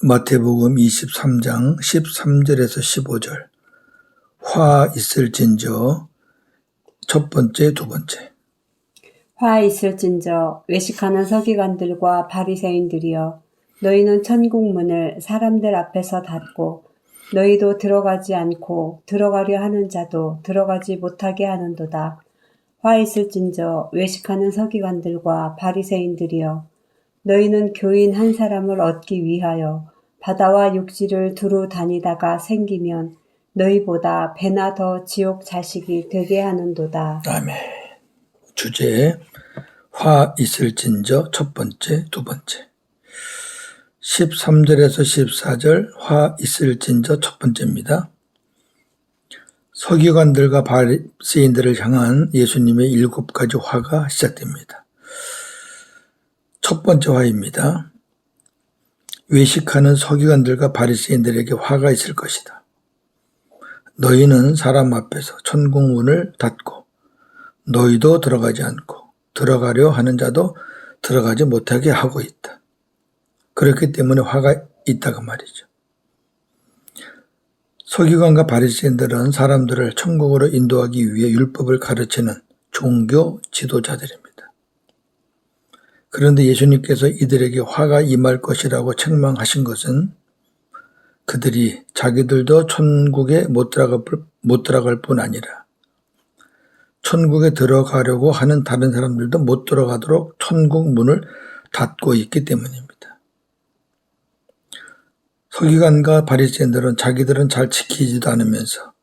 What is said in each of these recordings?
마태복음 23장 13절에서 15절. 화 있을진저 첫 번째, 두 번째. 화 있을진저 외식하는 서기관들과 바리새인들이여, 너희는 천국 문을 사람들 앞에서 닫고 너희도 들어가지 않고 들어가려 하는 자도 들어가지 못하게 하는도다. 화 있을진저 외식하는 서기관들과 바리새인들이여, 너희는 교인 한 사람을 얻기 위하여 바다와 육지를 두루 다니다가 생기면 너희보다 배나 더 지옥 자식이 되게 하는도다. 아멘. 주제 화 있을진저 첫 번째, 두 번째. 13절에서 14절 화 있을진저 첫 번째입니다. 서기관들과 바리새인들을 향한 예수님의 7가지 화가 시작됩니다. 첫 번째 화입니다. 외식하는 서기관들과 바리새인들에게 화가 있을 것이다. 너희는 사람 앞에서 천국 문을 닫고 너희도 들어가지 않고 들어가려 하는 자도 들어가지 못하게 하고 있다. 그렇기 때문에 화가 있다고 말이죠. 서기관과 바리새인들은 사람들을 천국으로 인도하기 위해 율법을 가르치는 종교 지도자들입니다. 그런데 예수님께서 이들에게 화가 임할 것이라고 책망하신 것은 그들이 자기들도 천국에 못 들어갈 뿐 아니라 천국에 들어가려고 하는 다른 사람들도 못 들어가도록 천국 문을 닫고 있기 때문입니다. 서기관과 바리새인들은 자기들은 잘 지키지도 않으면서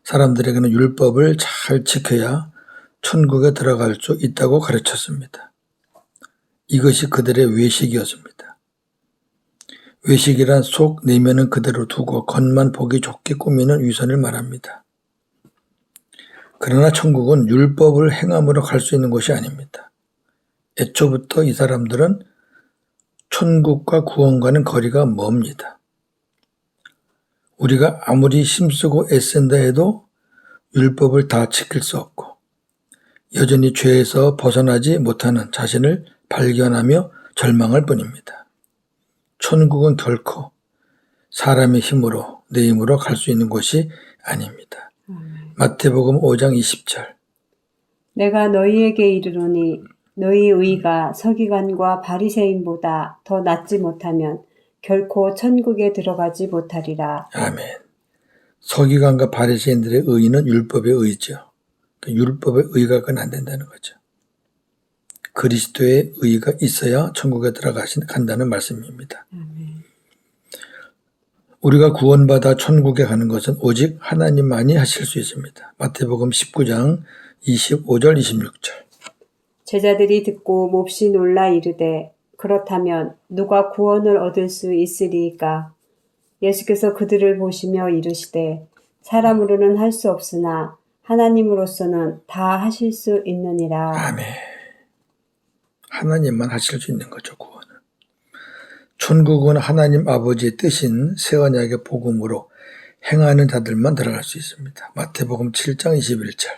사람들에게는 율법을 잘 지켜야 천국에 들어갈 수 있다고 가르쳤습니다. 이것이 그들의 외식이었습니다. 외식이란 속 내면은 그대로 두고 겉만 보기 좋게 꾸미는 위선을 말합니다. 그러나 천국은 율법을 행함으로 갈 수 있는 곳이 아닙니다. 애초부터 이 사람들은 천국과 구원과는 거리가 멉니다. 우리가 아무리 힘쓰고 애쓴다 해도 율법을 다 지킬 수 없고 여전히 죄에서 벗어나지 못하는 자신을 발견하며 절망할 뿐입니다. 천국은 결코 사람의 힘으로 내 힘으로 갈 수 있는 곳이 아닙니다. 마태복음 5장 20절. 내가 너희에게 이르노니 너희 의가 서기관과 바리새인보다 더 낫지 못하면 결코 천국에 들어가지 못하리라. 아멘. 서기관과 바리새인들의 의는 율법의 의죠. 율법의 의가 안 된다는 거죠. 그리스도의 의가 있어야 천국에 간다는 말씀입니다. 우리가 구원받아 천국에 가는 것은 오직 하나님만이 하실 수 있습니다. 마태복음 19장 25절 26절. 제자들이 듣고 몹시 놀라 이르되 그렇다면 누가 구원을 얻을 수 있으리이까? 예수께서 그들을 보시며 이르시되 사람으로는 할 수 없으나 하나님으로서는 다 하실 수 있느니라. 아멘. 하나님만 하실 수 있는 거죠, 구원은. 천국은 하나님 아버지의 뜻인 새 언약의 복음으로 행하는 자들만 들어갈 수 있습니다. 마태복음 7장 21절.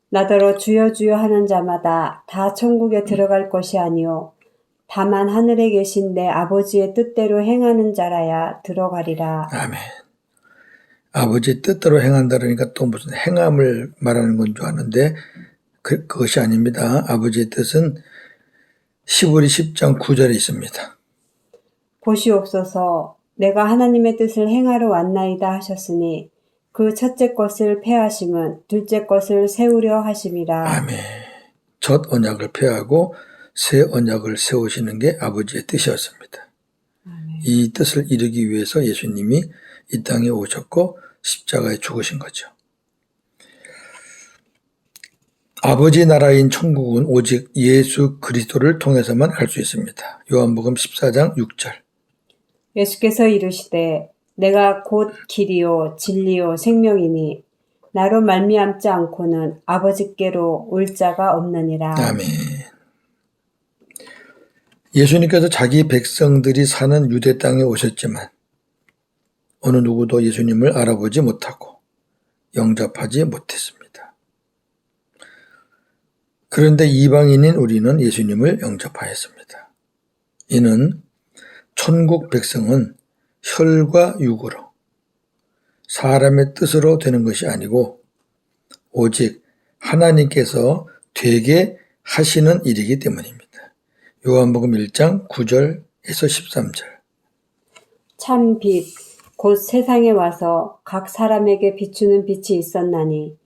나더러 주여 주여 하는 자마다 다 천국에 들어갈 것이 아니요 다만 하늘에 계신 내 아버지의 뜻대로 행하는 자라야 들어가리라. 아멘. 아버지의 뜻대로 행한다 그러니까 또 무슨 행함을 말하는 건 줄 아는데 그것이 아닙니다. 아버지의 뜻은 시브리 10장 9절에 있습니다. 보시옵소서 내가 하나님의 뜻을 행하러 왔나이다 하셨으니 그 첫째 것을 폐하심은 둘째 것을 세우려 하심이라. 아멘. 첫 언약을 폐하고 새 언약을 세우시는 게 아버지의 뜻이었습니다. 아멘. 이 뜻을 이루기 위해서 예수님이 이 땅에 오셨고 십자가에 죽으신 거죠. 아버지 나라인 천국은 오직 예수 그리스도를 통해서만 갈 수 있습니다. 요한복음 14장 6절. 예수께서 이르시되 내가 곧 길이요 진리요 생명이니 나로 말미암지 않고는 아버지께로 올 자가 없느니라. 아멘. 예수님께서 자기 백성들이 사는 유대 땅에 오셨지만 어느 누구도 예수님을 알아보지 못하고 영접하지 못했습니다. 그런데 이방인인 우리는 예수님을 영접하였습니다. 이는 천국 백성은 혈과 육으로 사람의 뜻으로 되는 것이 아니고 오직 하나님께서 되게 하시는 일이기 때문입니다. 요한복음 1장 9절에서 13절. 참 빛, 곧 세상에 와서 각 사람에게 비추는 빛이 있었나니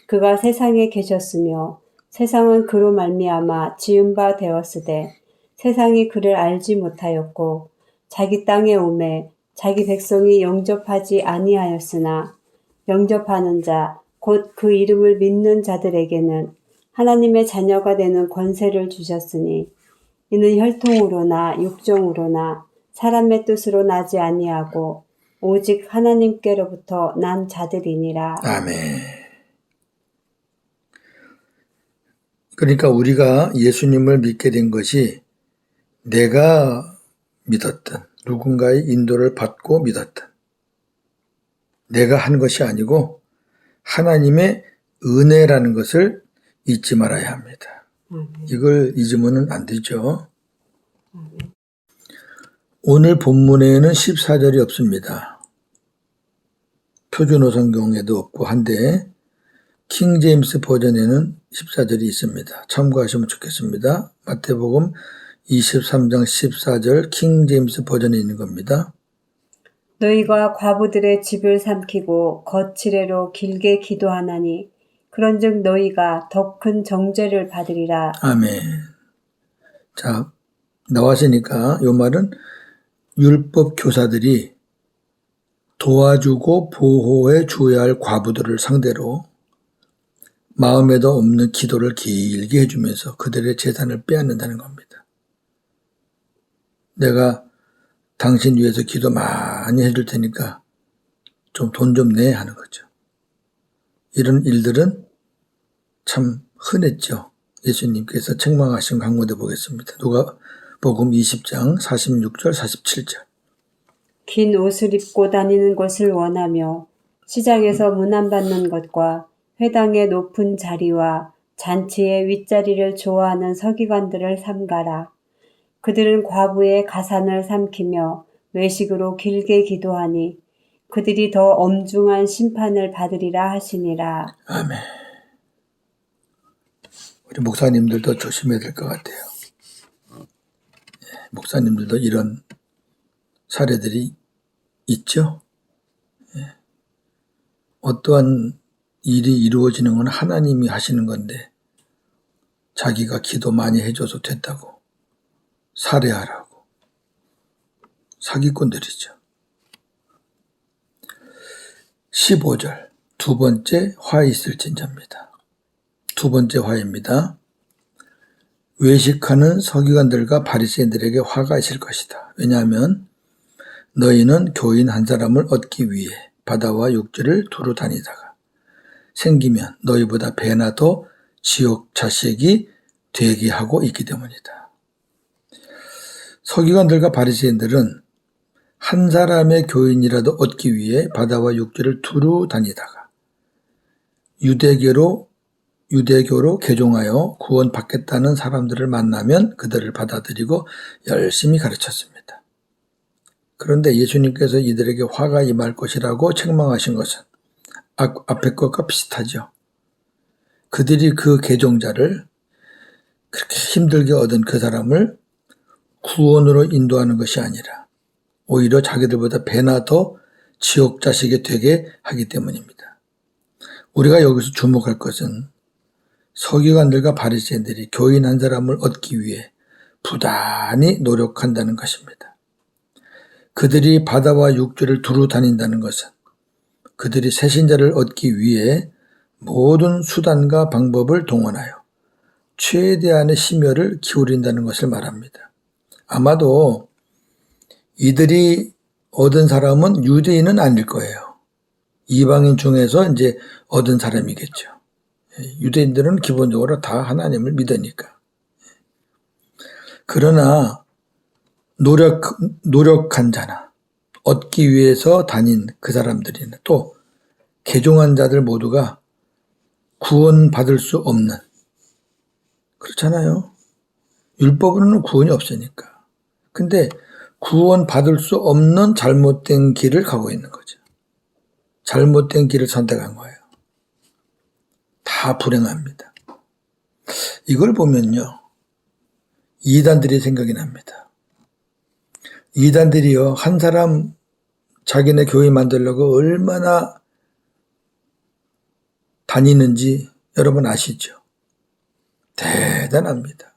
그가 세상에 계셨으며 세상은 그로 말미암아 지은 바 되었으되 세상이 그를 알지 못하였고 자기 땅에 오매 자기 백성이 영접하지 아니하였으나 영접하는 자, 곧 그 이름을 믿는 자들에게는 하나님의 자녀가 되는 권세를 주셨으니 이는 혈통으로나 육정으로나 사람의 뜻으로 나지 아니하고 오직 하나님께로부터 난 자들이니라. 아멘. 그러니까 우리가 예수님을 믿게 된 것이 내가 믿었던 누군가의 인도를 받고 믿었던 내가 한 것이 아니고 하나님의 은혜라는 것을 잊지 말아야 합니다. 이걸 잊으면 안 되죠. 오늘 본문에는 14절이 없습니다. 표준어 성경에도 없고 한데 킹제임스 버전에는 14절이 있습니다. 참고하시면 좋겠습니다. 마태복음 23장 14절 킹제임스 버전에 있는 겁니다. 너희가 과부들의 집을 삼키고 거칠애로 길게 기도하나니 그런즉 너희가 더 큰 정죄를 받으리라. 아멘. 자, 나왔으니까 요 말은 율법 교사들이 도와주고 보호해 줘야 할 과부들을 상대로 마음에도 없는 기도를 길게 해주면서 그들의 재산을 빼앗는다는 겁니다. 내가 당신 위해서 기도 많이 해줄 테니까 좀 돈 좀 내 하는 거죠. 이런 일들은 참 흔했죠. 예수님께서 책망하신 강문에 보겠습니다. 누가복음 20장 46절 47절. 긴 옷을 입고 다니는 것을 원하며 시장에서 문안받는 것과 회당의 높은 자리와 잔치의 윗자리를 좋아하는 서기관들을 삼가라. 그들은 과부의 가산을 삼키며 외식으로 길게 기도하니 그들이 더 엄중한 심판을 받으리라 하시니라. 아멘. 우리 목사님들도 조심해야 될 것 같아요. 목사님들도 이런 사례들이 있죠. 어떠한 일이 이루어지는 건 하나님이 하시는 건데 자기가 기도 많이 해줘서 됐다고 살해하라고 사기꾼들이죠. 15절 두 번째 화 있을진저입니다. 두 번째 화입니다. 외식하는 서기관들과 바리새인들에게 화가 있을 것이다. 왜냐하면 너희는 교인 한 사람을 얻기 위해 바다와 육지를 두루 다니다가 생기면 너희보다 배나 더 지옥 자식이 되게 하고 있기 때문이다. 서기관들과 바리새인들은 한 사람의 교인이라도 얻기 위해 바다와 육지를 두루 다니다가 유대교로 개종하여 구원받겠다는 사람들을 만나면 그들을 받아들이고 열심히 가르쳤습니다. 그런데 예수님께서 이들에게 화가 임할 것이라고 책망하신 것은 앞의 것과 비슷하죠. 그들이 그 개종자를 그렇게 힘들게 얻은 그 사람을 구원으로 인도하는 것이 아니라 오히려 자기들보다 배나 더 지옥 자식이 되게 하기 때문입니다. 우리가 여기서 주목할 것은 서기관들과 바리새인들이 교인 한 사람을 얻기 위해 부단히 노력한다는 것입니다. 그들이 바다와 육지를 두루 다닌다는 것은 그들이 새신자를 얻기 위해 모든 수단과 방법을 동원하여 최대한의 심혈을 기울인다는 것을 말합니다. 아마도 이들이 얻은 사람은 유대인은 아닐 거예요. 이방인 중에서 이제 얻은 사람이겠죠. 유대인들은 기본적으로 다 하나님을 믿으니까. 그러나 노력한 자나 얻기 위해서 다닌 그 사람들이나 또 개종한 자들 모두가 구원받을 수 없는, 그렇잖아요. 율법으로는 구원이 없으니까. 근데 구원받을 수 없는 잘못된 길을 가고 있는 거죠. 잘못된 길을 선택한 거예요. 다 불행합니다. 이걸 보면요, 이단들이 생각이 납니다. 이단들이요, 한 사람 자기네 교회 만들려고 얼마나 다니는지 여러분 아시죠? 대단합니다.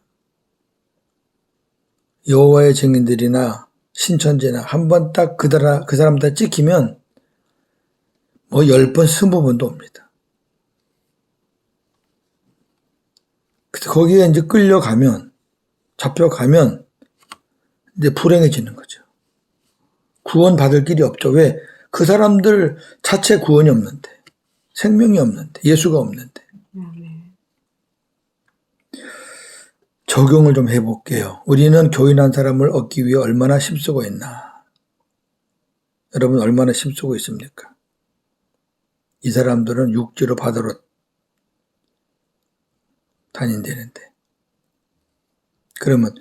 여호와의 증인들이나 신천지나 한번 딱 그 사람 다 찍히면 뭐 10번, 20번도 옵니다. 거기에 이제 끌려가면, 잡혀가면 이제 불행해지는 거죠. 구원받을 길이 없죠. 왜? 그 사람들 자체 구원이 없는데, 생명이 없는데, 예수가 없는데. 적용을 좀 해볼게요. 우리는 교인한 사람을 얻기 위해 얼마나 힘쓰고 있나? 여러분 얼마나 힘쓰고 있습니까? 이 사람들은 육지로 바다로 다닌다는데. 그러면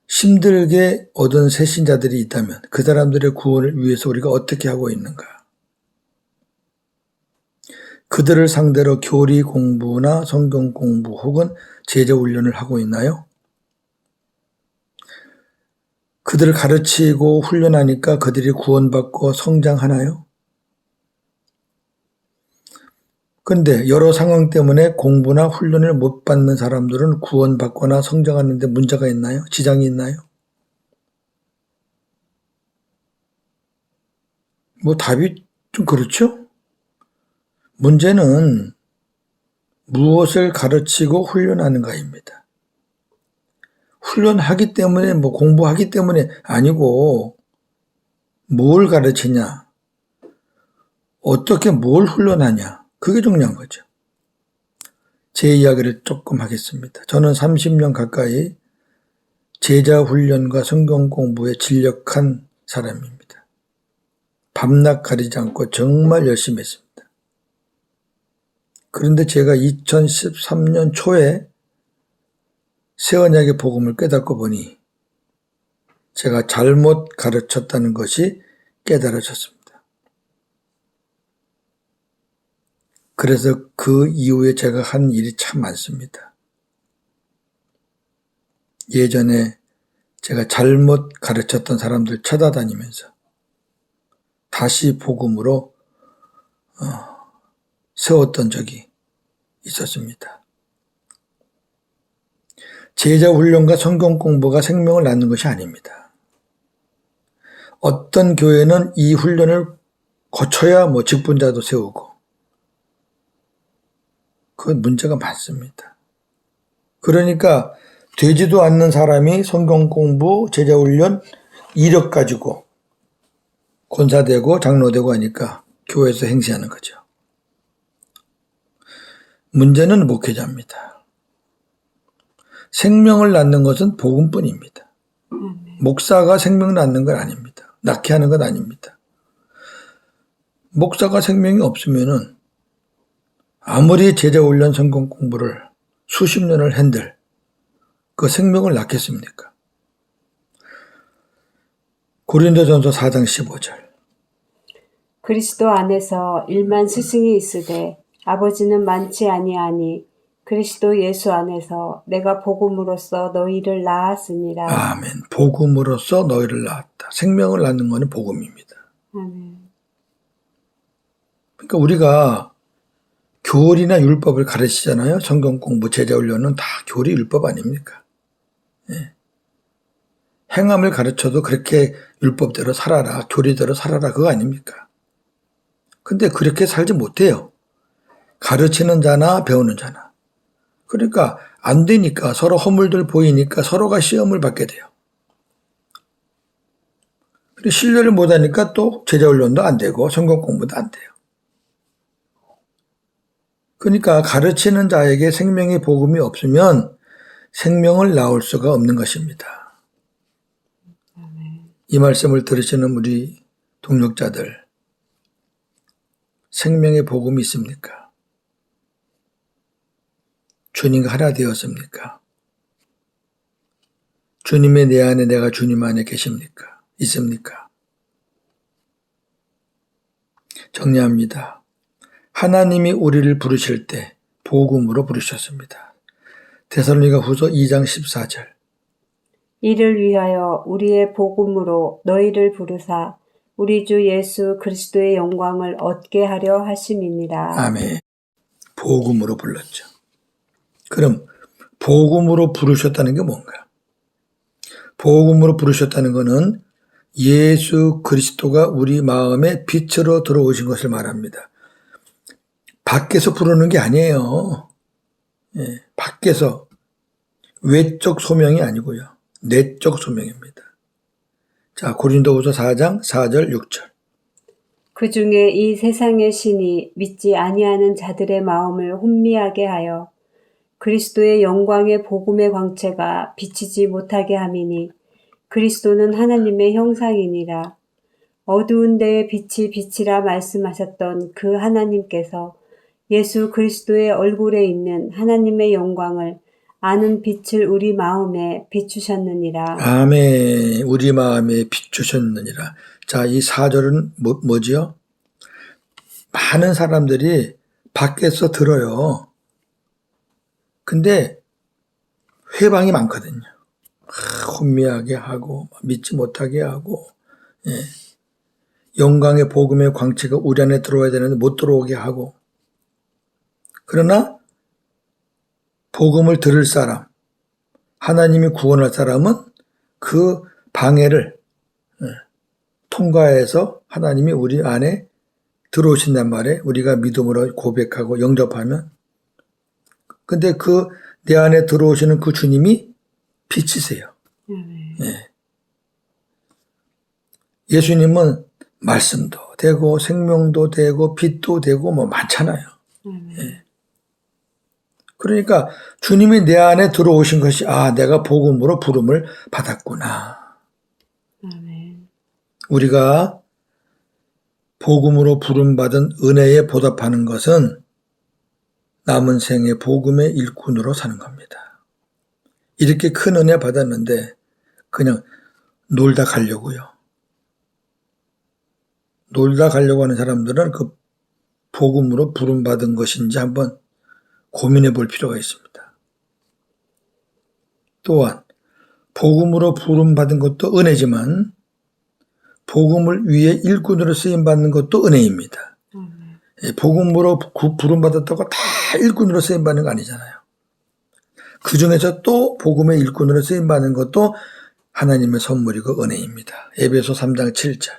힘들게 얻은 새신자들이 있다면 그 사람들의 구원을 위해서 우리가 어떻게 하고 있는가? 그들을 상대로 교리 공부나 성경 공부 혹은 제자 훈련을 하고 있나요? 그들을 가르치고 훈련하니까 그들이 구원받고 성장하나요? 그런데 여러 상황 때문에 공부나 훈련을 못 받는 사람들은 구원받거나 성장하는 데 문제가 있나요? 지장이 있나요? 뭐 답이 좀 그렇죠? 문제는 무엇을 가르치고 훈련하는가입니다. 훈련하기 때문에 뭐 공부하기 때문에 아니고 뭘 가르치냐, 어떻게 뭘 훈련하냐, 그게 중요한 거죠. 제 이야기를 조금 하겠습니다. 저는 30년 가까이 제자 훈련과 성경 공부에 진력한 사람입니다. 밤낮 가리지 않고 정말 열심히 했습니다. 그런데 제가 2013년 초에 새언약의 복음을 깨닫고 보니 제가 잘못 가르쳤다는 것이 깨달아졌습니다. 그래서 그 이후에 제가 한 일이 참 많습니다. 예전에 제가 잘못 가르쳤던 사람들 찾아다니면서 다시 복음으로 세웠던 적이 있었습니다. 제자 훈련과 성경 공부가 생명을 낳는 것이 아닙니다. 어떤 교회는 이 훈련을 거쳐야 뭐 직분자도 세우고 그건 문제가 많습니다. 그러니까 되지도 않는 사람이 성경 공부, 제자 훈련 이력 가지고 권사되고 장로되고 하니까 교회에서 행세하는 거죠. 문제는 목회자입니다. 생명을 낳는 것은 복음뿐입니다. 목사가 생명 낳는 건 아닙니다. 낳게 하는 건 아닙니다. 목사가 생명이 없으면은 아무리 제자훈련 성경 공부를 수십 년을 한들 그 생명을 낳겠습니까? 고린도전서 4장 15절. 그리스도 안에서 일만 스승이 있으되 아버지는 많지 아니하니 그리스도 예수 안에서 내가 복음으로써 너희를 낳았으니라. 아멘. 복음으로써 너희를 낳았다. 생명을 낳는 것은 복음입니다. 아멘. 그러니까 우리가 교리나 율법을 가르치잖아요. 성경 공부, 제자훈련은 다 교리, 율법 아닙니까? 예. 행함을 가르쳐도 그렇게 율법대로 살아라, 교리대로 살아라, 그거 아닙니까? 근데 그렇게 살지 못해요. 가르치는 자나 배우는 자나. 그러니까 안 되니까 서로 허물들 보이니까 서로가 시험을 받게 돼요. 그리고 신뢰를 못하니까 또 제자훈련도 안 되고 성경 공부도 안 돼요. 그러니까 가르치는 자에게 생명의 복음이 없으면 생명을 낳을 수가 없는 것입니다. 이 말씀을 들으시는 우리 동역자들, 생명의 복음이 있습니까? 주님과 하나 되었습니까? 주님의 내 안에 내가 주님 안에 계십니까? 있습니까? 정리합니다. 하나님이 우리를 부르실 때 복음으로 부르셨습니다. 데살로니가 후서 2장 14절. 이를 위하여 우리의 복음으로 너희를 부르사 우리 주 예수 그리스도의 영광을 얻게 하려 하심이니라. 아멘. 복음으로 불렀죠. 그럼 복음으로 부르셨다는 게 뭔가? 복음으로 부르셨다는 것은 예수 그리스도가 우리 마음에 빛으로 들어오신 것을 말합니다. 밖에서 부르는 게 아니에요. 밖에서 외적 소명이 아니고요. 내적 소명입니다. 자, 고린도후서 4장 4절 6절. 그 중에 이 세상의 신이 믿지 아니하는 자들의 마음을 혼미하게 하여 그리스도의 영광의 복음의 광채가 비치지 못하게 함이니 그리스도는 하나님의 형상이니라. 어두운 데에 빛이 비치라 말씀하셨던 그 하나님께서 예수 그리스도의 얼굴에 있는 하나님의 영광을 아는 빛을 우리 마음에 비추셨느니라. 아멘. 우리 마음에 비추셨느니라. 자, 이 4절은 뭐지요? 많은 사람들이 밖에서 들어요. 근데 회방이 많거든요. 혼미하게 하고 믿지 못하게 하고 영광의 복음의 광채가 우리 안에 들어와야 되는데 못 들어오게 하고, 그러나 복음을 들을 사람, 하나님이 구원할 사람은 그 방해를 통과해서 하나님이 우리 안에 들어오신단 말에 우리가 믿음으로 고백하고 영접하면, 근데 그 내 안에 들어오시는 그 주님이 빛이세요. 예수님은 말씀도 되고 생명도 되고 빛도 되고 뭐 많잖아요. 그러니까 주님이 내 안에 들어오신 것이 내가 복음으로 부름을 받았구나. 우리가 복음으로 부름받은 은혜에 보답하는 것은 남은 생의 복음의 일꾼으로 사는 겁니다. 이렇게 큰 은혜 받았는데 그냥 놀다 가려고요. 놀다 가려고 하는 사람들은 그 복음으로 부름받은 것인지 한번 고민해 볼 필요가 있습니다. 또한 복음으로 부름받은 것도 은혜지만 복음을 위해 일꾼으로 쓰임받는 것도 은혜입니다. 복음으로 부름받았다고 다 일꾼으로 쓰임받는 거 아니잖아요. 그 중에서 또 복음의 일꾼으로 쓰임받는 것도 하나님의 선물이고 은혜입니다. 에베소 3장 7절.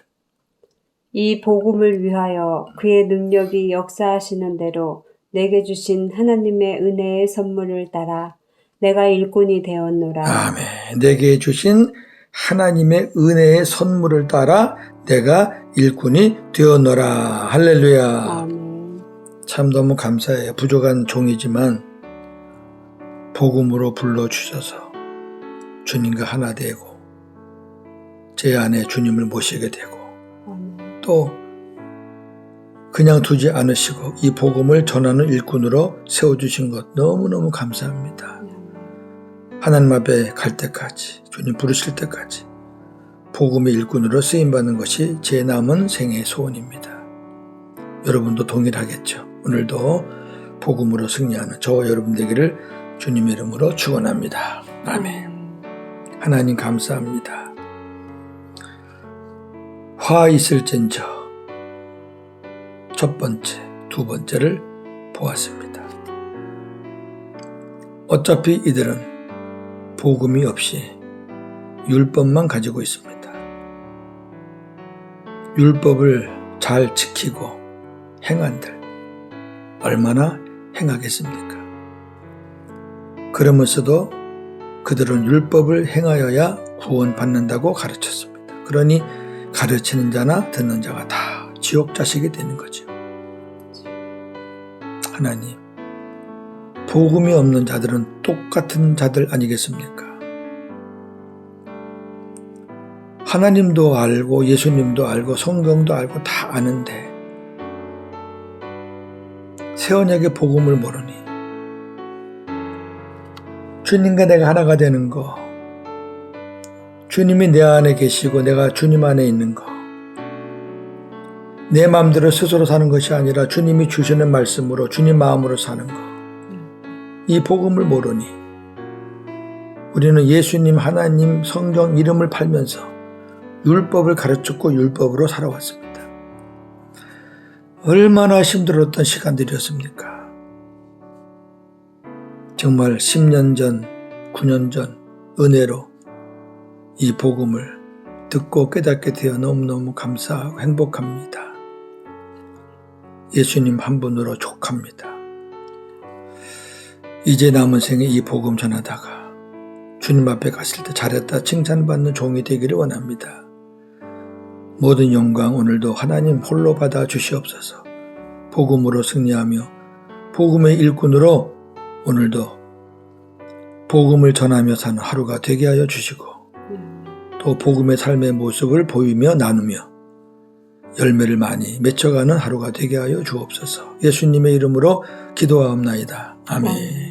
이 복음을 위하여 그의 능력이 역사하시는 대로 내게 주신 하나님의 은혜의 선물을 따라 내가 일꾼이 되었노라. 아멘. 내게 주신 하나님의 은혜의 선물을 따라 내가 일꾼이 되었노라. 할렐루야. 아멘. 참 너무 감사해요. 부족한 종이지만 복음으로 불러주셔서 주님과 하나 되고 제 안에 주님을 모시게 되고 또 그냥 두지 않으시고 이 복음을 전하는 일꾼으로 세워주신 것 너무너무 감사합니다. 하나님 앞에 갈 때까지, 주님 부르실 때까지 복음의 일꾼으로 쓰임받는 것이 제 남은 생애의 소원입니다. 여러분도 동일하겠죠. 오늘도 복음으로 승리하는 저와 여러분 되기를 주님의 이름으로 축원합니다. 아멘. 하나님 감사합니다. 화 있을진저 첫 번째, 두 번째를 보았습니다. 어차피 이들은 복음이 없이 율법만 가지고 있습니다. 율법을 잘 지키고 행한들 얼마나 행하겠습니까? 그러면서도 그들은 율법을 행하여야 구원받는다고 가르쳤습니다. 그러니 가르치는 자나 듣는 자가 다 지옥 자식이 되는 거죠. 하나님, 복음이 없는 자들은 똑같은 자들 아니겠습니까? 하나님도 알고 예수님도 알고 성경도 알고 다 아는데 새 언약의 복음을 모르니 주님과 내가 하나가 되는 거, 주님이 내 안에 계시고 내가 주님 안에 있는 거. 내 마음대로 스스로 사는 것이 아니라 주님이 주시는 말씀으로 주님 마음으로 사는 거. 이 복음을 모르니 우리는 예수님, 하나님, 성경 이름을 팔면서 율법을 가르쳤고 율법으로 살아왔습니다. 얼마나 힘들었던 시간들이었습니까? 정말 10년 전, 9년 전 은혜로 이 복음을 듣고 깨닫게 되어 너무너무 감사하고 행복합니다. 예수님 한 분으로 족합니다. 이제 남은 생에 이 복음 전하다가 주님 앞에 갔을 때 잘했다 칭찬받는 종이 되기를 원합니다. 모든 영광 오늘도 하나님 홀로 받아 주시옵소서. 복음으로 승리하며 복음의 일꾼으로 오늘도 복음을 전하며 사는 하루가 되게 하여 주시고 또 복음의 삶의 모습을 보이며 나누며 열매를 많이 맺혀가는 하루가 되게 하여 주옵소서. 예수님의 이름으로 기도하옵나이다. 아멘.